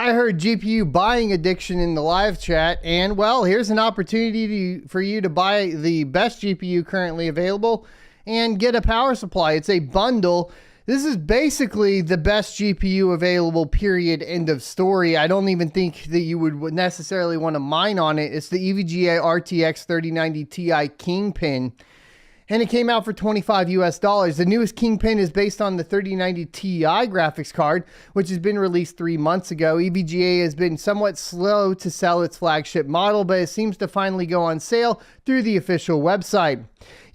I heard GPU buying addiction in the live chat, and well, here's an opportunity for you to buy the best GPU currently available and get a power supply. It's a bundle. This is basically the best GPU available, period, end of story. I don't even think that you would necessarily want to mine on it. It's the EVGA RTX 3090 Ti Kingpin. And it came out for $25 US. The newest Kingpin is based on the 3090 Ti graphics card, which has been released 3 months ago. EVGA has been somewhat slow to sell its flagship model, but it seems to finally go on sale through the official website.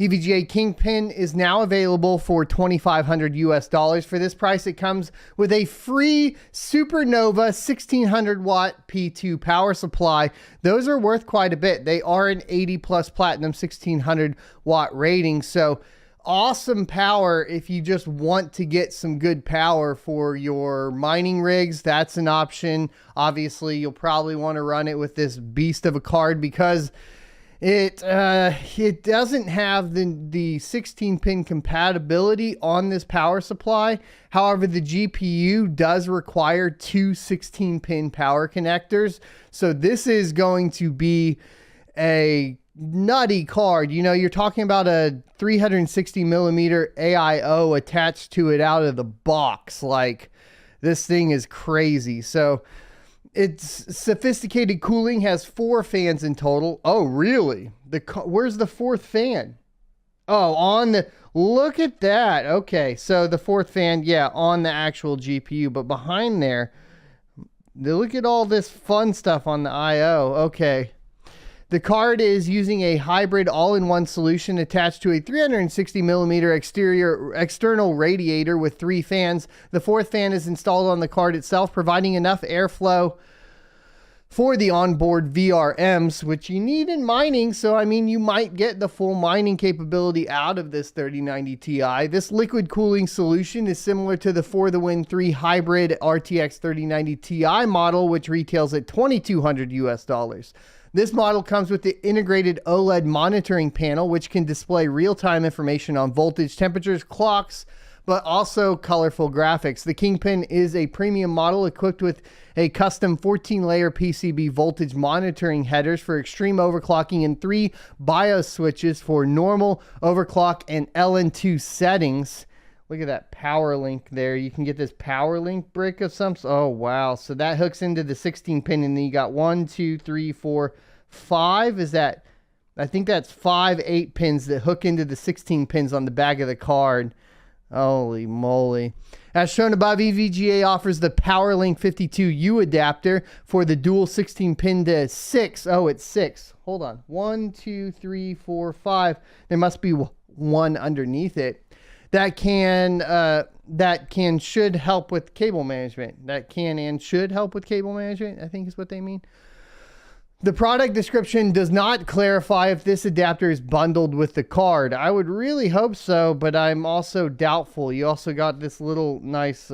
EVGA Kingpin is now available for $2,500 US. For this price, it comes with a free Supernova 1600 watt P2 power supply. Those are worth quite a bit. They are an 80 plus platinum 1600 watt rating. So awesome power if you just want to get some good power for your mining rigs. That's an option. Obviously, you'll probably want to run it with this beast of a card because it doesn't have the 16-pin compatibility on this power supply. However, the GPU does require 2 16-pin power connectors. So this is going to be a nutty card. You know, you're talking about a 360 millimeter AIO attached to it out of the box. Like, this thing is crazy. So its sophisticated cooling has 4 fans in total. Oh, really? Where's the 4th fan? Oh, look at that. Okay, so the 4th fan, yeah, on the actual GPU, but behind there, look at all this fun stuff on the IO. Okay. The card is using a hybrid all-in-one solution attached to a 360 millimeter external radiator with 3 fans. The 4th fan is installed on the card itself, providing enough airflow for the onboard VRMs, which you need in mining. So, I mean, you might get the full mining capability out of this 3090 Ti. This liquid cooling solution is similar to the For the Win 3 hybrid RTX 3090 Ti model, which retails at $2,200 US. This model comes with the integrated Oled monitoring panel, which can display real-time information on voltage, temperatures, clocks, but also colorful graphics. The Kingpin is a premium model equipped with a custom 14-layer PCB voltage monitoring headers for extreme overclocking and 3 BIOS switches for normal, overclock, and LN2 settings. Look at that power link there. You can get this power link brick of some. Oh, wow. So that hooks into the 16-pin, and then you got 1, 2, 3, 4, 5. Is that? I think that's 5 8-pins that hook into the 16 pins on the back of the card. Holy moly. As shown above, EVGA offers the PowerLink 52U adapter for the dual 16-pin to 6. Oh, it's 6. Hold on. 1, 2, 3, 4, 5. There must be one underneath it. That should help with cable management. That can and should help with cable management, I think is what they mean. The product description does not clarify if this adapter is bundled with the card. I would really hope so, but I'm also doubtful. You also got this little nice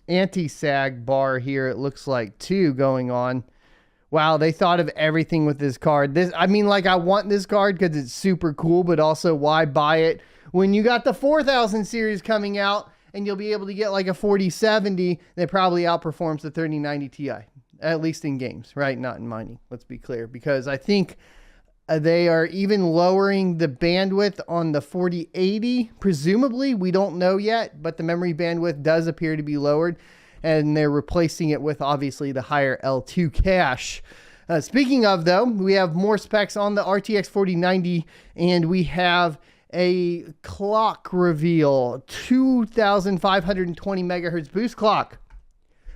anti-sag bar here, it looks like, too, going on. Wow, they thought of everything with this card. I want this card because it's super cool, but also why buy it when you got the 4000 series coming out and you'll be able to get like a 4070 that probably outperforms the 3090 Ti, at least in games, right? Not in mining, let's be clear, because I think they are even lowering the bandwidth on the 4080, presumably. We don't know yet, but the memory bandwidth does appear to be lowered, and they're replacing it with obviously the higher L2 cache. Speaking of, though, we have more specs on the RTX 4090, and we have a clock reveal, 2520 megahertz boost clock.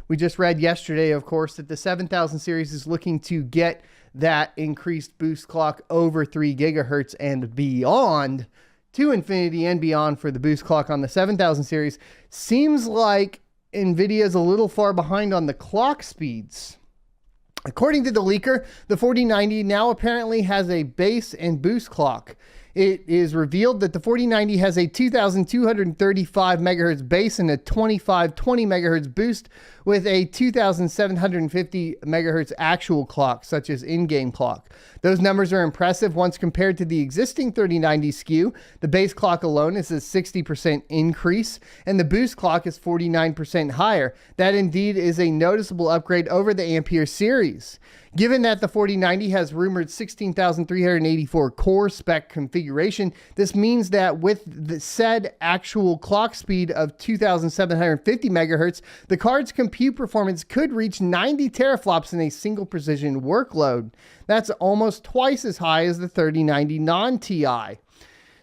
We just read yesterday, of course, that the 7000 series is looking to get that increased boost clock over 3 gigahertz and beyond, to infinity and beyond for the boost clock on the 7000 series. Seems like NVIDIA is a little far behind on the clock speeds. According to the leaker, the 4090 now apparently has a base and boost clock. It is revealed that the 4090 has a 2235 megahertz base and a 2520 megahertz boost with a 2750 megahertz actual clock, such as in-game clock. Those numbers are impressive once compared to the existing 3090 SKU. The base clock alone is a 60% increase, and the boost clock is 49% higher. That indeed is a noticeable upgrade over the Ampere series. Given that the 4090 has rumored 16,384 core spec configuration, this means that with the said actual clock speed of 2,750 megahertz, the card's compute performance could reach 90 teraflops in a single precision workload. That's almost twice as high as the 3090 non-TI.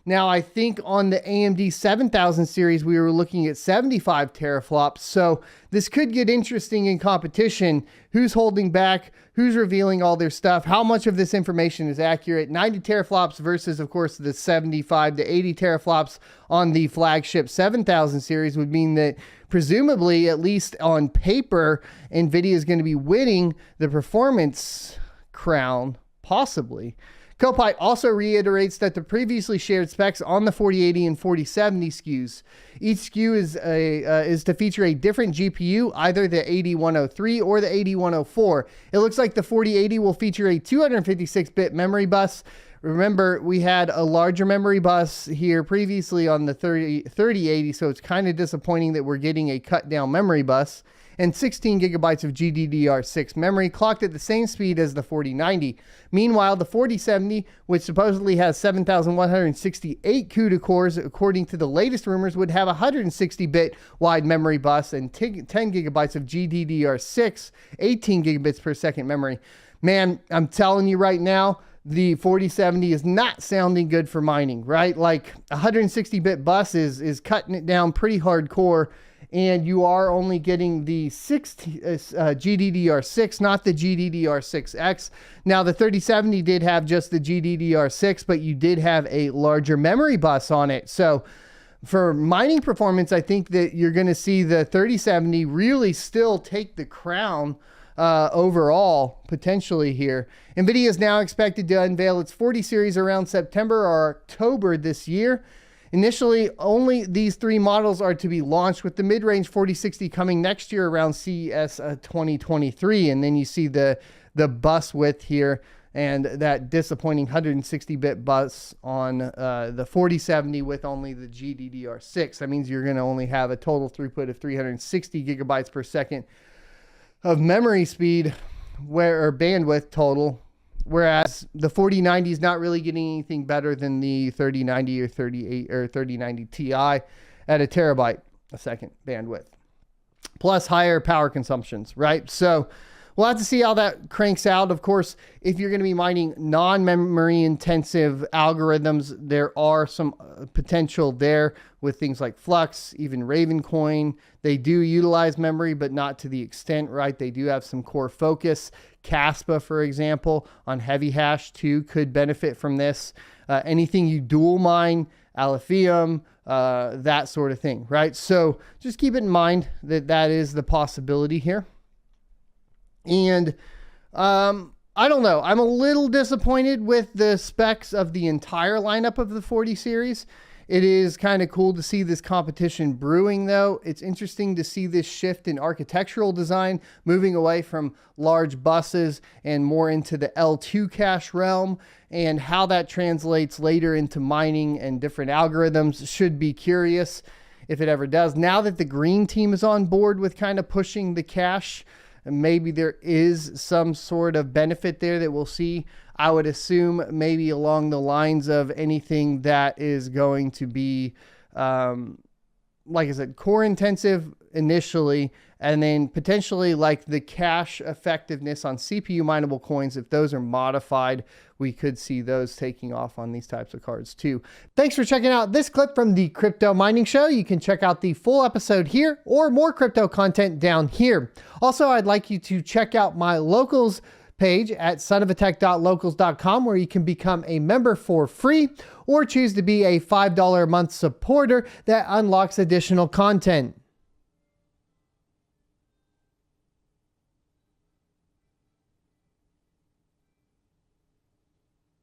Now, I think on the AMD 7000 series, we were looking at 75 teraflops. So this could get interesting in competition. Who's holding back? Who's revealing all their stuff? How much of this information is accurate? 90 teraflops versus, of course, the 75 to 80 teraflops on the flagship 7000 series would mean that presumably, at least on paper, NVIDIA is going to be winning the performance crown, possibly. Copilot also reiterates that the previously shared specs on the 4080 and 4070 SKUs. Each SKU is to feature a different GPU, either the 8103 or the 8104. It looks like the 4080 will feature a 256-bit memory bus. Remember, we had a larger memory bus here previously on the 3080, so it's kind of disappointing that we're getting a cut-down memory bus. And 16 gigabytes of GDDR6 memory, clocked at the same speed as the 4090. Meanwhile, the 4070, which supposedly has 7,168 CUDA cores, according to the latest rumors, would have a 160-bit wide memory bus and 10 gigabytes of GDDR6, 18 gigabits per second memory. Man, I'm telling you right now, the 4070 is not sounding good for mining, right? Like a 160-bit bus is cutting it down pretty hardcore. And you are only getting the GDDR6, not the GDDR6X. Now, the 3070 did have just the GDDR6, but you did have a larger memory bus on it. So for mining performance, I think that you're going to see the 3070 really still take the crown overall, potentially here. NVIDIA is now expected to unveil its 40 series around September or October this year. Initially, only these three models are to be launched, with the mid-range 4060 coming next year around CES 2023. And then you see the bus width here and that disappointing 160-bit bus on the 4070 with only the GDDR6. That means you're going to only have a total throughput of 360 gigabytes per second of memory speed, or bandwidth total. Whereas the 4090 is not really getting anything better than the 3090 or 3090 Ti at a terabyte a second bandwidth, plus higher power consumptions, right? So we'll have to see how that cranks out. Of course, if you're going to be mining non-memory intensive algorithms, there are some potential there with things like Flux, even Ravencoin. They do utilize memory, but not to the extent, right? They do have some core focus. Caspa, for example, on heavy hash too, could benefit from this. Anything you dual mine, Aliphium, that sort of thing, right? So just keep it in mind that that is the possibility here. And I don't know. I'm a little disappointed with the specs of the entire lineup of the 40 series. It is kind of cool to see this competition brewing, though. It's interesting to see this shift in architectural design, moving away from large buses and more into the L2 cache realm, and how that translates later into mining and different algorithms should be curious if it ever does. Now that the green team is on board with kind of pushing the cache, maybe there is some sort of benefit there that we'll see. I would assume maybe along the lines of anything that is going to be, like I said, core intensive initially, and then potentially like the cache effectiveness on CPU mineable coins. If those are modified, we could see those taking off on these types of cards too. Thanks for checking out this clip from the Crypto Mining Show. You can check out the full episode here or more crypto content down here. Also, I'd like you to check out my locals page at sonofatech.locals.com, where you can become a member for free or choose to be a $5 a month supporter that unlocks additional content.